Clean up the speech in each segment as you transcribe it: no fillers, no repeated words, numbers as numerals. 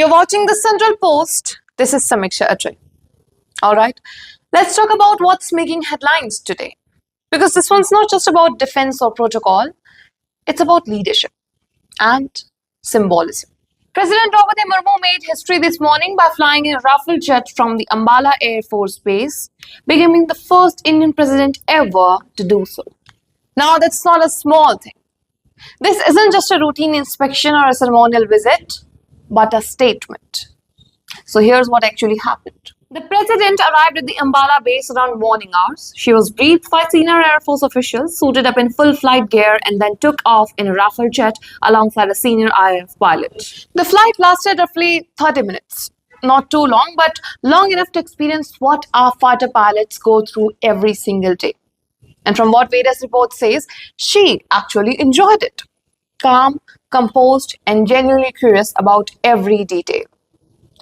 You're watching the Central Post. This is Samiksha Atray. Alright, let's talk about what's making headlines today. Because this one's not just about defense or protocol, it's about leadership and symbolism. President Droupadi Murmu made history this morning by flying in a Rafale jet from the Ambala Air Force Base, becoming the first Indian president ever to do so. Now, that's not a small thing. This isn't just a routine inspection or a ceremonial visit, but a statement. So here's what actually happened. The president arrived at the Ambala base around morning hours. She was briefed by senior Air Force officials, suited up in full flight gear, and then took off in a Rafale jet alongside a senior IAF pilot. The flight lasted roughly 30 minutes. Not too long, but long enough to experience what our fighter pilots go through every single day. And from what various reports says, she actually enjoyed it. Calm, composed, and genuinely curious about every detail.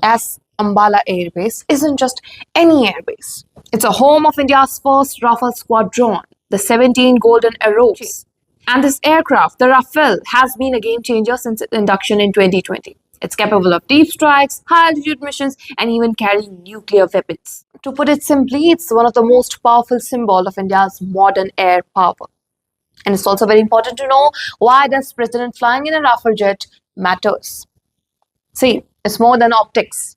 As Ambala Air Base isn't just any airbase. It's a home of India's first Rafale squadron, the 17 Golden Arrows. And this aircraft, the Rafale, has been a game changer since its induction in 2020. It's capable of deep strikes, high-altitude missions, and even carrying nuclear weapons. To put it simply, it's one of the most powerful symbols of India's modern air power. And it's also very important to know why does President flying in a Rafale jet matters. See, it's more than optics.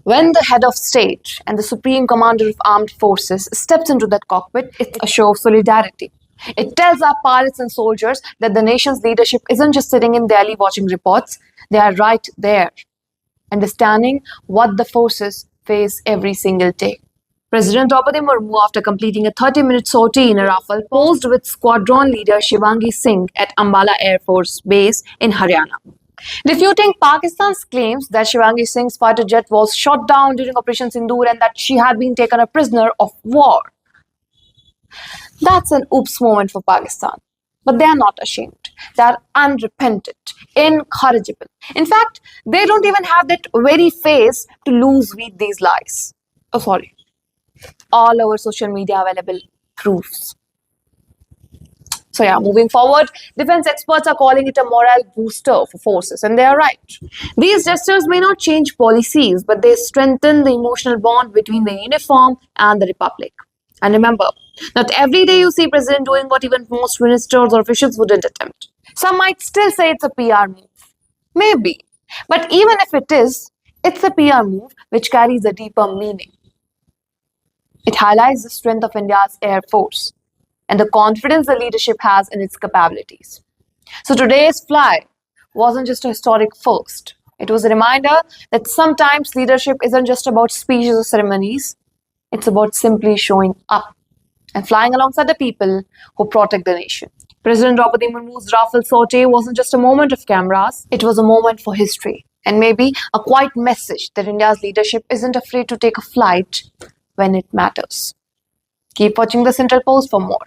When the head of state and the supreme commander of armed forces steps into that cockpit, it's a show of solidarity. It tells our pilots and soldiers that the nation's leadership isn't just sitting in Delhi watching reports, they are right there, understanding what the forces face every single day. President Droupadi Murmu, after completing a 30-minute sortie in a Rafale, posed with squadron leader Shivangi Singh at Ambala Air Force Base in Haryana, refuting Pakistan's claims that Shivangi Singh's fighter jet was shot down during Operation Sindoor and that she had been taken a prisoner of war. That's an oops moment for Pakistan. But they are not ashamed. They are unrepentant, incorrigible. In fact, they don't even have that very face to lose with these lies. Oh, sorry. All over social media available proofs. So yeah, moving forward, defense experts are calling it a morale booster for forces, and they are right. These gestures may not change policies, but they strengthen the emotional bond between the uniform and the republic. And remember, not every day you see president doing what even most ministers or officials wouldn't attempt. Some might still say it's a PR move. Maybe. But even if it is, it's a PR move which carries a deeper meaning. It highlights the strength of India's Air Force and the confidence the leadership has in its capabilities. So today's flight wasn't just a historic first. It was a reminder that sometimes leadership isn't just about speeches or ceremonies. It's about simply showing up and flying alongside the people who protect the nation. President Droupadi Murmu's Rafale sortie wasn't just a moment of cameras, it was a moment for history and maybe a quiet message that India's leadership isn't afraid to take a flight when it matters. Keep watching the Central Post for more.